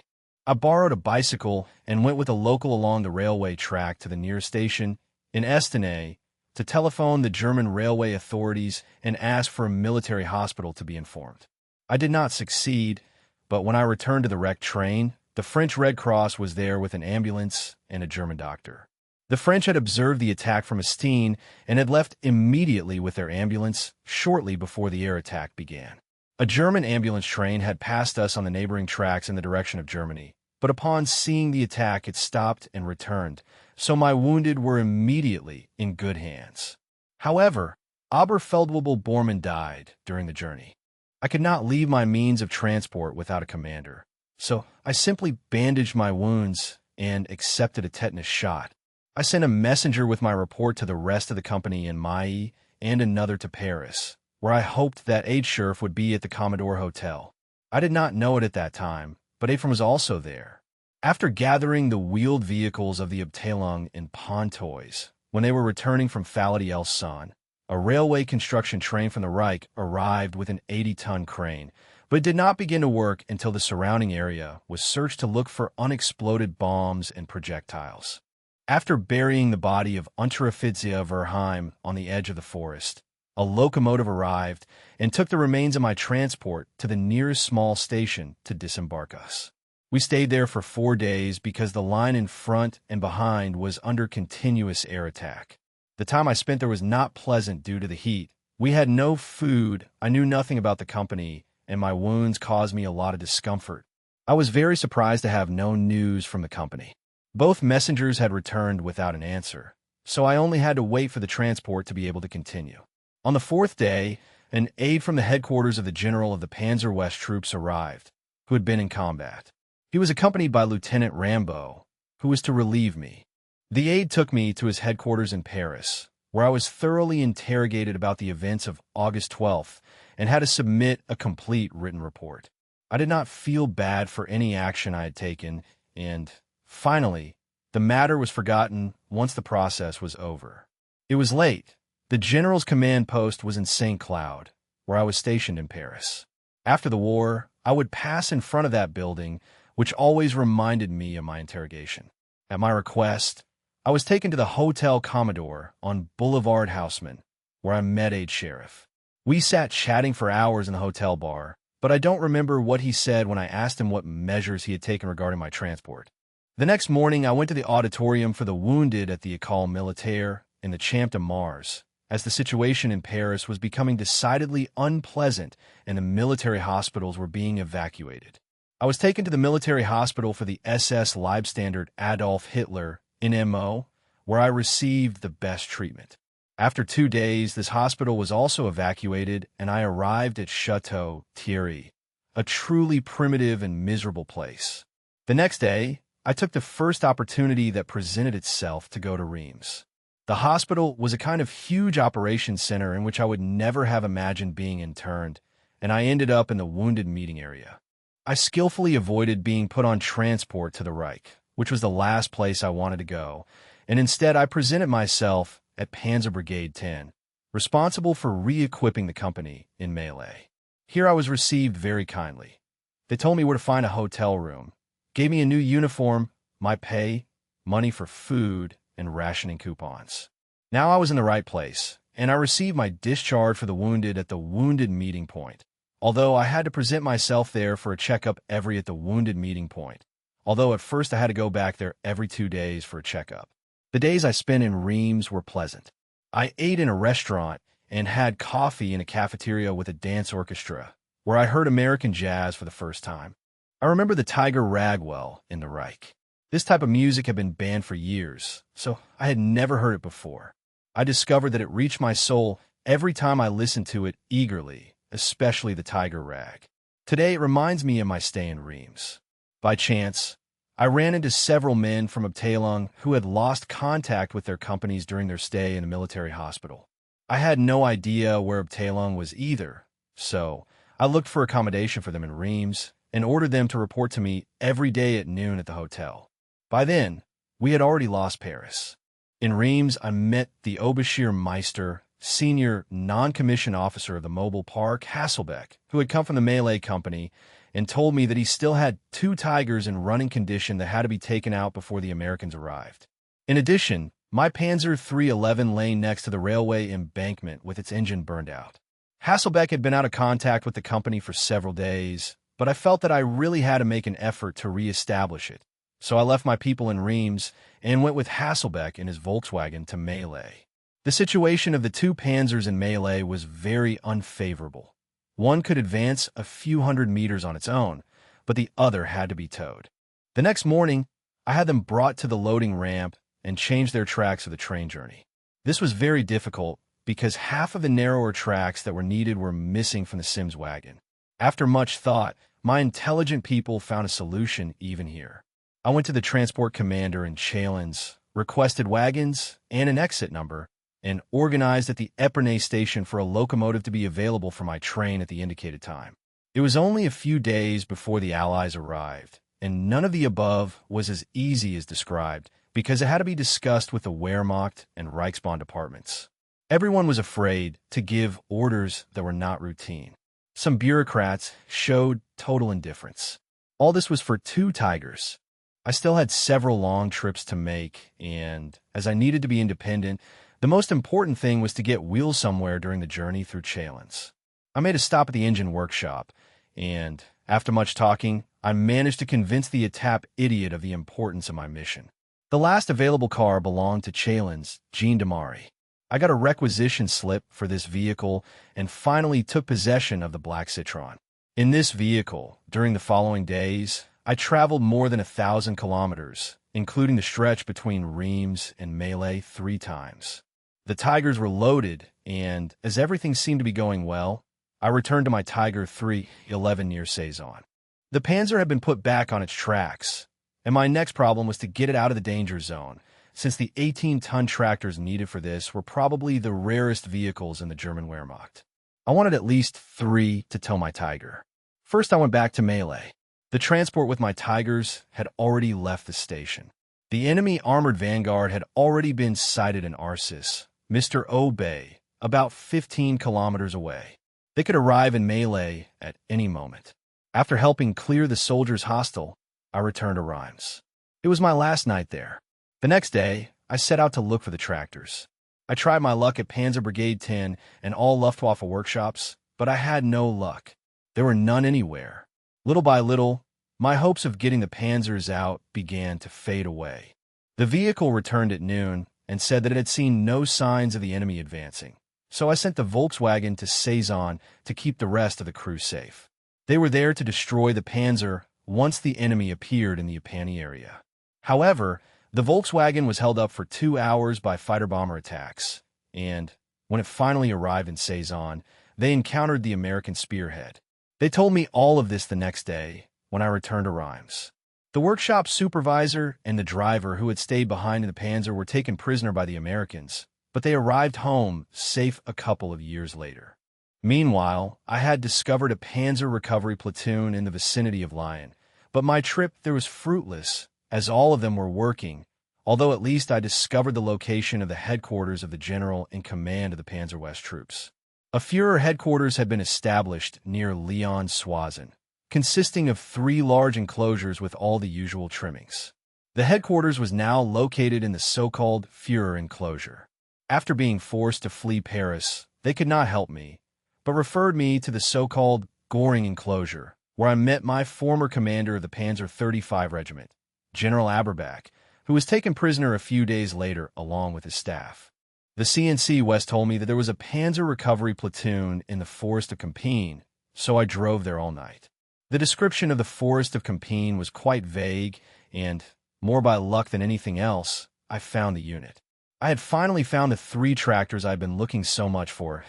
Speaker 1: I borrowed a bicycle and went with a local along the railway track to the nearest station in Stenay to telephone the German railway authorities and ask for a military hospital to be informed. I did not succeed, but when I returned to the wrecked train, the French Red Cross was there with an ambulance and a German doctor. The French had observed the attack from Stenay and had left immediately with their ambulance shortly before the air attack began. A German ambulance train had passed us on the neighboring tracks in the direction of Germany, but upon seeing the attack it stopped and returned, so my wounded were immediately in good hands. However, Oberfeldwebel Bormann died during the journey. I could not leave my means of transport without a commander, so I simply bandaged my wounds and accepted a tetanus shot. I sent a messenger with my report to the rest of the company in Mailly and another to Paris, where I hoped that Aidschurf would be at the Commodore Hotel. I did not know it at that time, but Ephraim was also there. After gathering the wheeled vehicles of the Abteilung in Pontoise, when they were returning from Falady-el-Son, a railway construction train from the Reich arrived with an 80-ton crane, but it did not begin to work until the surrounding area was searched to look for unexploded bombs and projectiles. After burying the body of Unteroffizier Verheim on the edge of the forest, a locomotive arrived and took the remains of my transport to the nearest small station to disembark us. We stayed there for 4 days because the line in front and behind was under continuous air attack. The time I spent there was not pleasant due to the heat. We had no food, I knew nothing about the company, and my wounds caused me a lot of discomfort. I was very surprised to have no news from the company. Both messengers had returned without an answer, so I only had to wait for the transport to be able to continue. On the 4th day, an aide from the headquarters of the general of the Panzer West troops arrived, who had been in combat. He was accompanied by Lieutenant Rambaud, who was to relieve me. The aide took me to his headquarters in Paris, where I was thoroughly interrogated about the events of August 12th and had to submit a complete written report. I did not feel bad for any action I had taken, and, finally, the matter was forgotten once the process was over. It was late. The general's command post was in St. Cloud, where I was stationed in Paris. After the war, I would pass in front of that building, which always reminded me of my interrogation. At my request, I was taken to the Hotel Commodore on Boulevard Haussmann, where I met Aide Sheriff. We sat chatting for hours in the hotel bar, but I don't remember what he said when I asked him what measures he had taken regarding my transport. The next morning, I went to the auditorium for the wounded at the École Militaire in the Champ de Mars, as the situation in Paris was becoming decidedly unpleasant and the military hospitals were being evacuated. I was taken to the military hospital for the SS Leibstandard Adolf Hitler in MO, where I received the best treatment. After 2 days, this hospital was also evacuated, and I arrived at Chateau Thierry, a truly primitive and miserable place. The next day, I took the first opportunity that presented itself to go to Reims. The hospital was a kind of huge operations center in which I would never have imagined being interned, and I ended up in the wounded meeting area. I skillfully avoided being put on transport to the Reich, which was the last place I wanted to go, and instead I presented myself at Panzer Brigade 10, responsible for re-equipping the company in melee. Here I was received very kindly. They told me where to find a hotel room, gave me a new uniform, my pay, money for food, and rationing coupons. Now I was in the right place, and I received my discharge for the wounded at the wounded meeting point. Although I had to present myself there for a checkup at the wounded meeting point. Although at first I had to go back there every 2 days for a checkup. The days I spent in Reims were pleasant. I ate in a restaurant and had coffee in a cafeteria with a dance orchestra, where I heard American jazz for the first time. I remember the Tiger Rag well in the Reich. This type of music had been banned for years, so I had never heard it before. I discovered that it reached my soul every time I listened to it eagerly, especially the Tiger Rag. Today it reminds me of my stay in Reims. By chance, I ran into several men from Abteilung who had lost contact with their companies during their stay in a military hospital. I had no idea where Abteilung was either, so I looked for accommodation for them in Reims and ordered them to report to me every day at noon at the hotel. By then, we had already lost Paris. In Reims, I met the Oberschirmmeister, senior non-commissioned officer of the mobile park, Hasselbeck, who had come from the Malay company, and told me that he still had 2 Tigers in running condition that had to be taken out before the Americans arrived. In addition, my Panzer 311 lay next to the railway embankment with its engine burned out. Hasselbeck had been out of contact with the company for several days, but I felt that I really had to make an effort to re-establish it. So I left my people in Reims and went with Hasselbeck in his Volkswagen to Malay. The situation of the 2 Panzers in Malay was very unfavorable. One could advance a few hundred meters on its own, but the other had to be towed. The next morning, I had them brought to the loading ramp and changed their tracks for the train journey. This was very difficult because half of the narrower tracks that were needed were missing from the Sims wagon. After much thought, my intelligent people found a solution even here. I went to the transport commander in Chalons, requested wagons and an exit number, and organized at the Epernay station for a locomotive to be available for my train at the indicated time. It was only a few days before the Allies arrived, and none of the above was as easy as described because it had to be discussed with the Wehrmacht and Reichsbahn departments. Everyone was afraid to give orders that were not routine. Some bureaucrats showed total indifference. All this was for 2 Tigers. I still had several long trips to make, and as I needed to be independent, the most important thing was to get wheels somewhere during the journey through Chalons. I made a stop at the engine workshop, and after much talking, I managed to convince the Etap idiot of the importance of my mission. The last available car belonged to Chalons, Jean Demari. I got a requisition slip for this vehicle and finally took possession of the black Citroën. In this vehicle, during the following days, I traveled more than 1,000 kilometers, including the stretch between Reims and Malay 3 times. The Tigers were loaded, and as everything seemed to be going well, I returned to my Tiger 311 near Cezanne. The Panzer had been put back on its tracks, and my next problem was to get it out of the danger zone, since the 18-ton tractors needed for this were probably the rarest vehicles in the German Wehrmacht. I wanted at least 3 to tow my Tiger. First, I went back to Malay. The transport with my Tigers had already left the station. The enemy armored vanguard had already been sighted in Arcis, Mr. Obey, about 15 kilometers away. They could arrive in Malay at any moment. After helping clear the soldiers' hostel, I returned to Reims. It was my last night there. The next day, I set out to look for the tractors. I tried my luck at Panzer Brigade 10 and all Luftwaffe workshops, but I had no luck. There were none anywhere. Little by little, my hopes of getting the Panzers out began to fade away. The vehicle returned at noon and said that it had seen no signs of the enemy advancing. So I sent the Volkswagen to Cezanne to keep the rest of the crew safe. They were there to destroy the Panzer once the enemy appeared in the Ypani area. However, the Volkswagen was held up for 2 hours by fighter-bomber attacks, and when it finally arrived in Cezanne, they encountered the American spearhead. They told me all of this the next day when I returned to Reims. The workshop supervisor and the driver who had stayed behind in the Panzer were taken prisoner by the Americans, but they arrived home safe a couple of years later. Meanwhile, I had discovered a Panzer recovery platoon in the vicinity of Lyon, but my trip there was fruitless, as all of them were working, although at least I discovered the location of the headquarters of the general in command of the Panzer West troops. A Führer headquarters had been established near Lyon-Soissons, consisting of 3 large enclosures with all the usual trimmings. The headquarters was now located in the so-called Führer enclosure. After being forced to flee Paris, they could not help me, but referred me to the so-called Goring enclosure, where I met my former commander of the Panzer 35 Regiment, General Aberbach, who was taken prisoner a few days later along with his staff. The CNC West told me that there was a Panzer recovery platoon in the forest of Compiègne, so I drove there all night. The description of the forest of Compiègne was quite vague, and, more by luck than anything else, I found the unit. I had finally found the 3 tractors I had been looking so much for.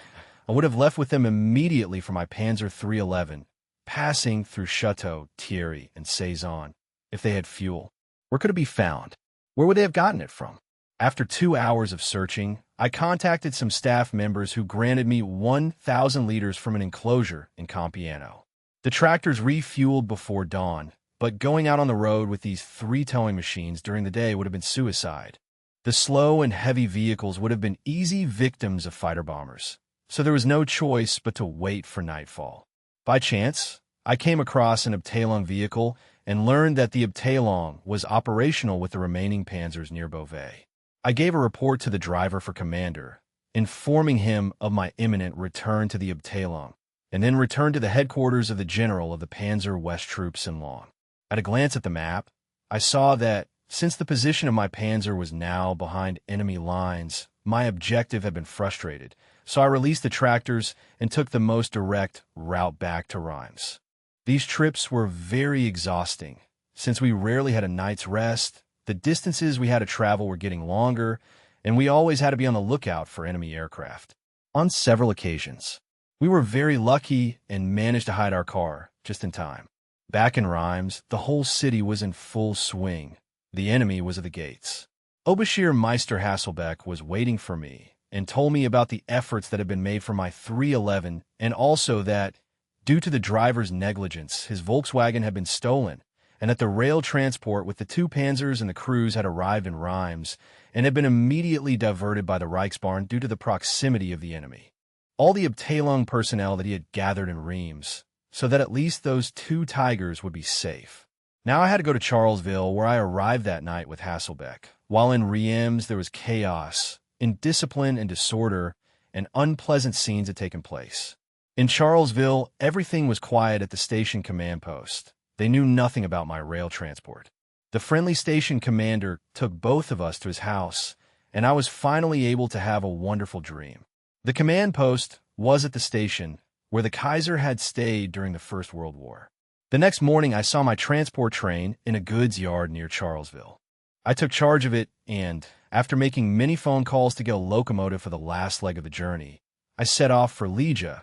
Speaker 1: I would have left with them immediately for my Panzer 311, passing through Château, Thierry, and Cézanne, if they had fuel. Where could it be found? Where would they have gotten it from? After 2 hours of searching, I contacted some staff members who granted me 1,000 liters from an enclosure in Compiègne. The tractors refueled before dawn, but going out on the road with these 3 towing machines during the day would have been suicide. The slow and heavy vehicles would have been easy victims of fighter bombers, so there was no choice but to wait for nightfall. By chance, I came across an Abteilung vehicle and learned that the Abteilung was operational with the remaining panzers near Beauvais. I gave a report to the driver for commander, informing him of my imminent return to the Abteilung, and then returned to the headquarters of the general of the Panzer West troops in Long. At a glance at the map, I saw that, since the position of my panzer was now behind enemy lines, my objective had been frustrated, so I released the tractors and took the most direct route back to Reims. These trips were very exhausting, since we rarely had a night's rest, the distances we had to travel were getting longer, and we always had to be on the lookout for enemy aircraft. On several occasions, we were very lucky and managed to hide our car just in time. Back in Reims, the whole city was in full swing. The enemy was at the gates. Oberscharführer Meister Hasselbeck was waiting for me and told me about the efforts that had been made for my 311 and also that, due to the driver's negligence, his Volkswagen had been stolen and that the rail transport with the 2 panzers and the crews had arrived in Reims and had been immediately diverted by the Reichsbahn due to the proximity of the enemy. All the Abteilung personnel that he had gathered in Reims, so that at least those 2 Tigers would be safe. Now I had to go to Charlesville, where I arrived that night with Hasselbeck. While in Reims, there was chaos, indiscipline and disorder, and unpleasant scenes had taken place. In Charlesville, everything was quiet at the station command post. They knew nothing about my rail transport. The friendly station commander took both of us to his house, and I was finally able to have a wonderful dream. The command post was at the station, where the Kaiser had stayed during the First World War. The next morning, I saw my transport train in a goods yard near Charlesville. I took charge of it, and, after making many phone calls to get a locomotive for the last leg of the journey, I set off for Liege,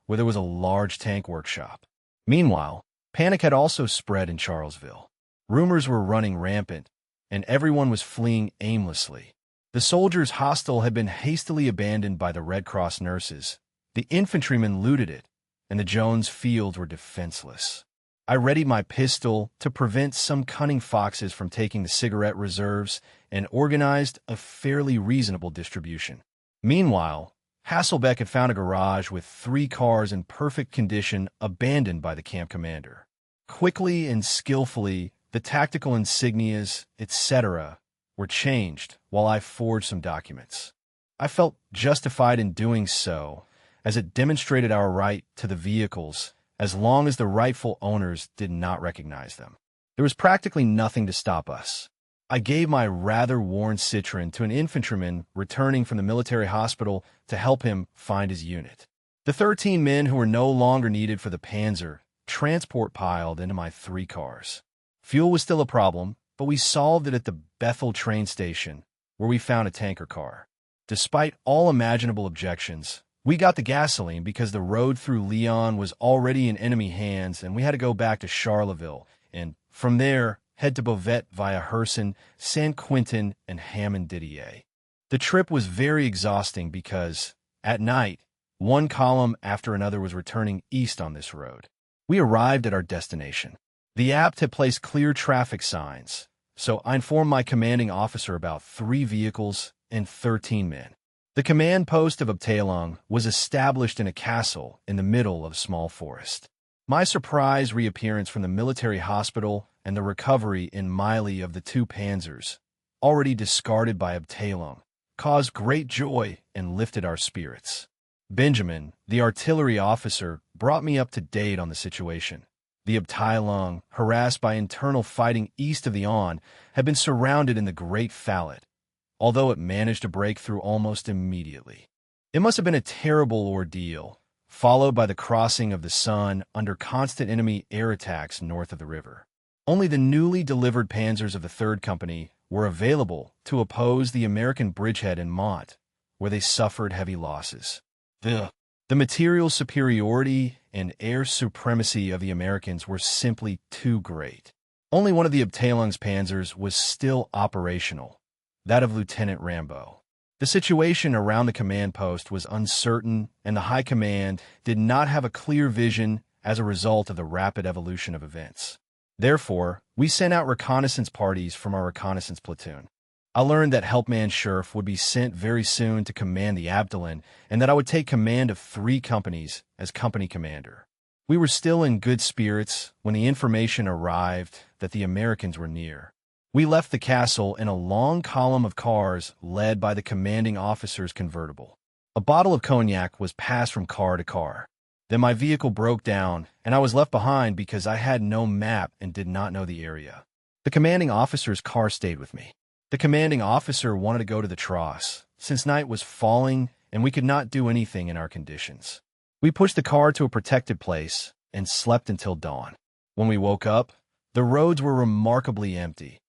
Speaker 1: where there was a large tank workshop. Meanwhile, panic had also spread in Charlesville. Rumors were running rampant, and everyone was fleeing aimlessly. The soldiers' hostel had been hastily abandoned by the Red Cross nurses. The infantrymen looted it, and the Jones fields were defenseless. I readied my pistol to prevent some cunning foxes from taking the cigarette reserves and organized a fairly reasonable distribution. Meanwhile, Hasselbeck had found a garage with 3 cars in perfect condition abandoned by the camp commander. Quickly and skillfully, the tactical insignias, etc., were changed while I forged some documents. I felt justified in doing so, as it demonstrated our right to the vehicles as long as the rightful owners did not recognize them. There was practically nothing to stop us. I gave my rather worn Citroën to an infantryman returning from the military hospital to help him find his unit. The 13 men who were no longer needed for the Panzer transport piled into my 3 cars. Fuel was still a problem, but we solved it at the Bethel train station, where we found a tanker car. Despite all imaginable objections, we got the gasoline because the road through Lyon was already in enemy hands and we had to go back to Charleville and, from there, head to Beauvais via Herson, Saint-Quentin, and Hammond-Didier. The trip was very exhausting because, at night, one column after another was returning east on this road. We arrived at our destination. The Abt had placed clear traffic signs, so I informed my commanding officer about 3 vehicles and 13 men. The command post of Abteilung was established in a castle in the middle of a small forest. My surprise reappearance from the military hospital and the recovery in Miley of the 2 panzers, already discarded by Abteilung, caused great joy and lifted our spirits. Benjamin, the artillery officer, brought me up to date on the situation. The Abteilung, harassed by internal fighting east of the Aisne, had been surrounded in the Great Fallet, although it managed to break through almost immediately. It must have been a terrible ordeal, followed by the crossing of the Sun under constant enemy air attacks north of the river. Only the newly delivered panzers of the 3rd Company were available to oppose the American bridgehead in Mont, where they suffered heavy losses. The material superiority and air supremacy of the Americans were simply too great. Only one of the Abteilung's panzers was still operational, that of Lieutenant Rambo. The situation around the command post was uncertain, and the High Command did not have a clear vision as a result of the rapid evolution of events. Therefore, we sent out reconnaissance parties from our reconnaissance platoon. I learned that Helpman Scherf would be sent very soon to command the Abdelin, and that I would take command of 3 companies as company commander. We were still in good spirits when the information arrived that the Americans were near. We left the castle in a long column of cars led by the commanding officer's convertible. A bottle of cognac was passed from car to car. Then my vehicle broke down, and I was left behind because I had no map and did not know the area. The commanding officer's car stayed with me. The commanding officer wanted to go to the Tross, since night was falling and we could not do anything in our conditions. We pushed the car to a protected place and slept until dawn. When we woke up, the roads were remarkably empty.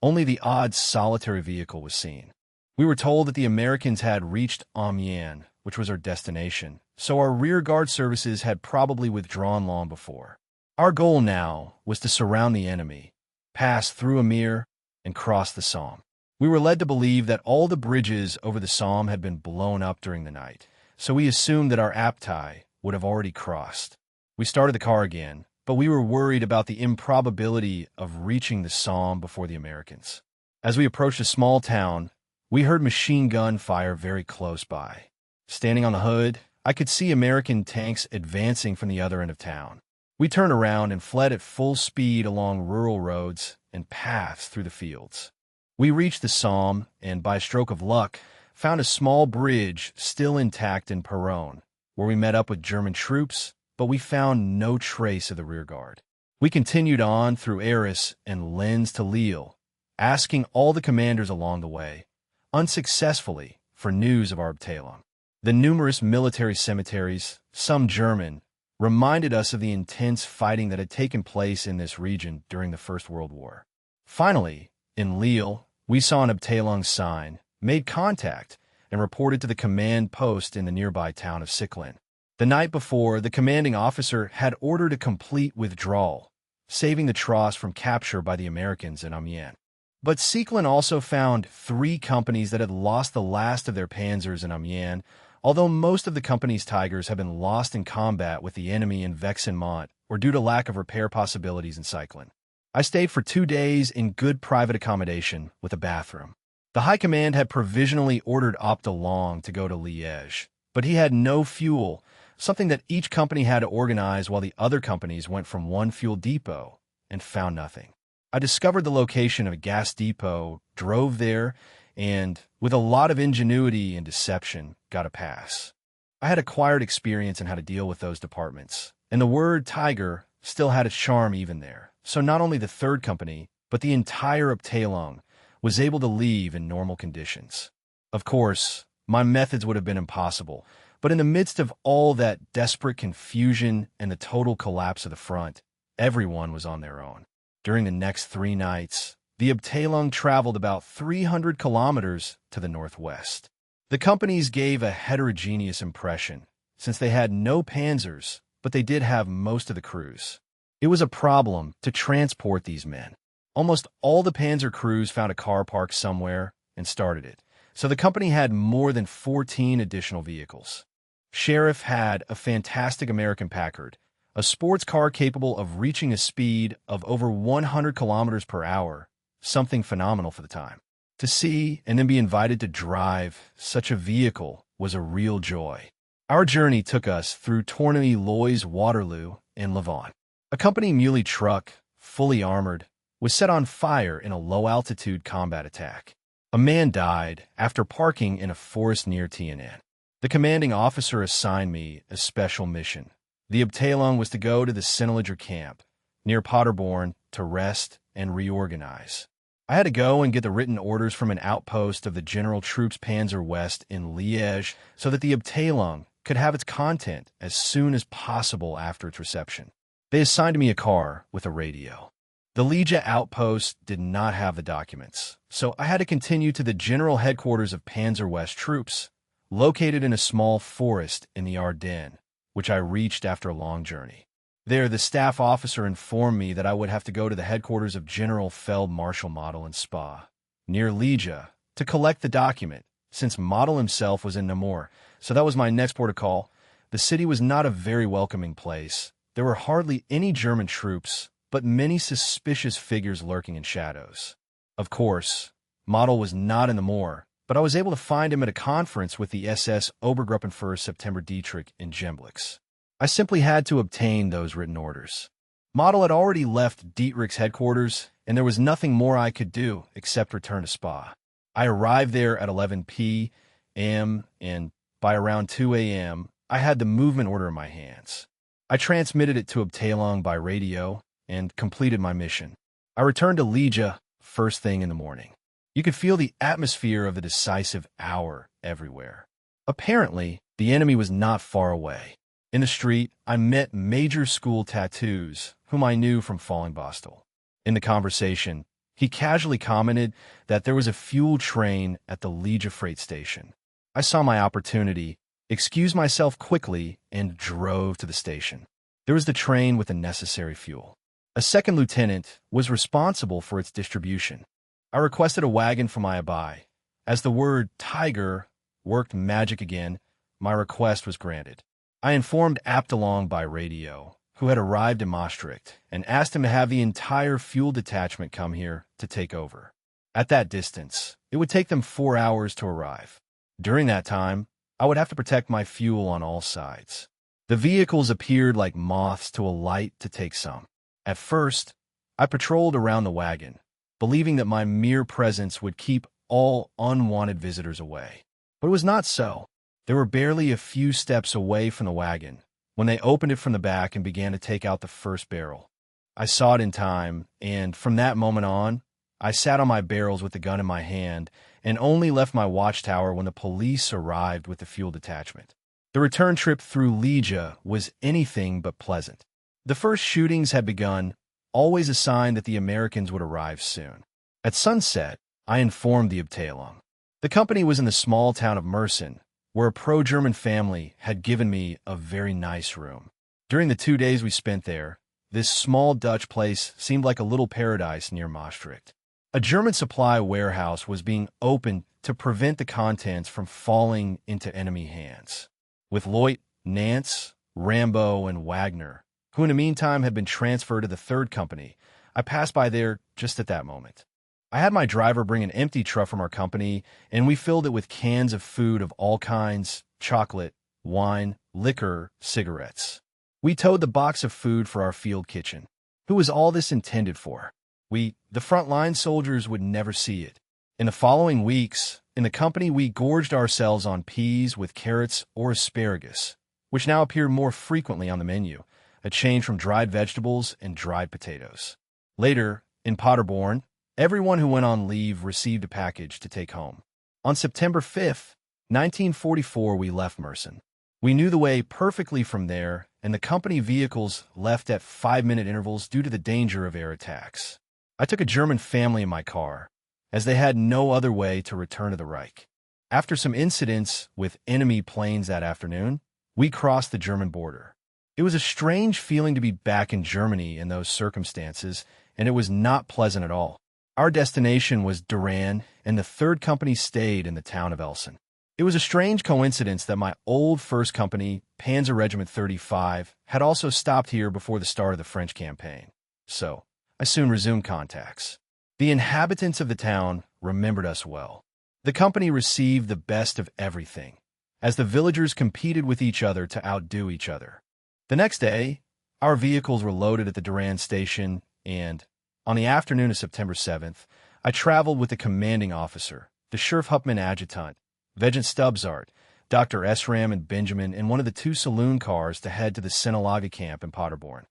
Speaker 1: Only the odd solitary vehicle was seen. We were told that the Americans had reached Amiens, which was our destination, so our rear guard services had probably withdrawn long before. Our goal now was to surround the enemy, pass through Amiens, and cross the Somme. We were led to believe that all the bridges over the Somme had been blown up during the night, so we assumed that our Abtei would have already crossed. We started the car again, but we were worried about the improbability of reaching the Somme before the Americans. As we approached a small town, we heard machine gun fire very close by. Standing on the hood, I could see American tanks advancing from the other end of town. We turned around and fled at full speed along rural roads and paths through the fields. We reached the Somme and, by a stroke of luck, found a small bridge still intact in Peronne, where we met up with German troops, but we found no trace of the rearguard. We continued on through Arras and Lens to Lille, asking all the commanders along the way, unsuccessfully, for news of our Abteilung. The numerous military cemeteries, some German, reminded us of the intense fighting that had taken place in this region during the First World War. Finally, in Lille, we saw an Abteilung sign, made contact, and reported to the command post in the nearby town of Sicklen. The night before, the commanding officer had ordered a complete withdrawal, saving the Tross from capture by the Americans in Amiens. But Sicklen also found 3 companies that had lost the last of their panzers in Amiens, although most of the company's Tigers had been lost in combat with the enemy in Vexin-Mont or due to lack of repair possibilities in Sicklen. I stayed for 2 days in good private accommodation with a bathroom. The High Command had provisionally ordered Abdelong to go to Liège, but he had no fuel, something that each company had to organize while the other companies went from one fuel depot and found nothing. I discovered the location of a gas depot, drove there, and, with a lot of ingenuity and deception, got a pass. I had acquired experience in how to deal with those departments, and the word Tiger still had its charm even there. So not only the 3rd Company, but the entire Abteilung was able to leave in normal conditions. Of course, my methods would have been impossible, but in the midst of all that desperate confusion and the total collapse of the front, everyone was on their own. During the next 3 nights, the Abteilung traveled about 300 kilometers to the northwest. The companies gave a heterogeneous impression, since they had no panzers, but they did have most of the crews. It was a problem to transport these men. Almost all the panzer crews found a car parked somewhere and started it, so the company had more than 14 additional vehicles. Sheriff had a fantastic American Packard, a sports car capable of reaching a speed of over 100 kilometers per hour, something phenomenal for the time. To see and then be invited to drive such a vehicle was a real joy. Our journey took us through Tournai-Loys, Waterloo, and Lavon. A company muley truck, fully armored, was set on fire in a low-altitude combat attack. A man died after parking in a forest near Tiananmen. The commanding officer assigned me a special mission. The Abteilung was to go to the Siniliger camp near Paderborn to rest and reorganize. I had to go and get the written orders from an outpost of the General Troops Panzer West in Liège so that the Abteilung could have its content as soon as possible after its reception. They assigned me a car with a radio. The Liège outpost did not have the documents, so I had to continue to the general headquarters of Panzer West troops, located in a small forest in the Ardennes, which I reached after a long journey. There, the staff officer informed me that I would have to go to the headquarters of General Feldmarschall Model in Spa, near Liège, to collect the document, since Model himself was in Namur, so that was my next port of call. The city was not a very welcoming place. There were hardly any German troops, but many suspicious figures lurking in shadows. Of course, Model was not in the Moor, but I was able to find him at a conference with the SS Obergruppenführer September Dietrich in Gemblix. I simply had to obtain those written orders. Model had already left Dietrich's headquarters, and there was nothing more I could do except return to Spa. I arrived there at 11 p.m., and by around 2 a.m., I had the movement order in my hands. I transmitted it to Abteilung by radio and completed my mission. I returned to Liège first thing in the morning. You could feel the atmosphere of the decisive hour everywhere. Apparently, the enemy was not far away. In the street, I met Major School Tattoos, whom I knew from Fallingbostel. In the conversation, he casually commented that there was a fuel train at the Liège freight station. I saw my opportunity, excused myself quickly, and drove to the station. There was the train with the necessary fuel. A second lieutenant was responsible for its distribution. I requested a wagon for my abai. As the word tiger worked magic again, my request was granted. I informed Abteilung by radio, who had arrived in Maastricht, and asked him to have the entire fuel detachment come here to take over. At that distance, it would take them 4 hours to arrive. During that time, I would have to protect my fuel on all sides. The vehicles appeared like moths to a light to take some. At first, I patrolled around the wagon, believing that my mere presence would keep all unwanted visitors away. But it was not so. There were barely a few steps away from the wagon when they opened it from the back and began to take out the first barrel. I saw it in time, and from that moment on, I sat on my barrels with the gun in my hand and only left my watchtower when the police arrived with the fuel detachment. The return trip through Liège was anything but pleasant. The first shootings had begun, always a sign that the Americans would arrive soon. At sunset, I informed the Abteilung. The company was in the small town of Mersin, where a pro-German family had given me a very nice room. During the 2 days we spent there, this small Dutch place seemed like a little paradise near Maastricht. A German supply warehouse was being opened to prevent the contents from falling into enemy hands. With Loit, Nance, Rambo, and Wagner, who in the meantime had been transferred to the 3rd Company, I passed by there just at that moment. I had my driver bring an empty truck from our company, and we filled it with cans of food of all kinds, chocolate, wine, liquor, cigarettes. We towed the box of food for our field kitchen. Who was all this intended for? We, the front-line soldiers, would never see it. In the following weeks, in the company we gorged ourselves on peas with carrots or asparagus, which now appear more frequently on the menu, a change from dried vegetables and dried potatoes. Later, in Paderborn, everyone who went on leave received a package to take home. On September 5th, 1944, we left Mersin. We knew the way perfectly from there, and the company vehicles left at 5-minute intervals due to the danger of air attacks. I took a German family in my car, as they had no other way to return to the Reich. After some incidents with enemy planes that afternoon, we crossed the German border. It was a strange feeling to be back in Germany in those circumstances, and it was not pleasant at all. Our destination was Duran, and the 3rd Company stayed in the town of Elsen. It was a strange coincidence that my old 1st Company, Panzer Regiment 35, had also stopped here before the start of the French campaign. So, I soon resumed contacts. The inhabitants of the town remembered us well. The company received the best of everything, as the villagers competed with each other to outdo each other. The next day, our vehicles were loaded at the Duran station, and, on the afternoon of September 7th, I traveled with the commanding officer, the Sheriff Hupman adjutant, Vegent Stubbsart, Dr. Esram and Benjamin in one of the two saloon cars to head to the Sinalavi camp in Paderborn.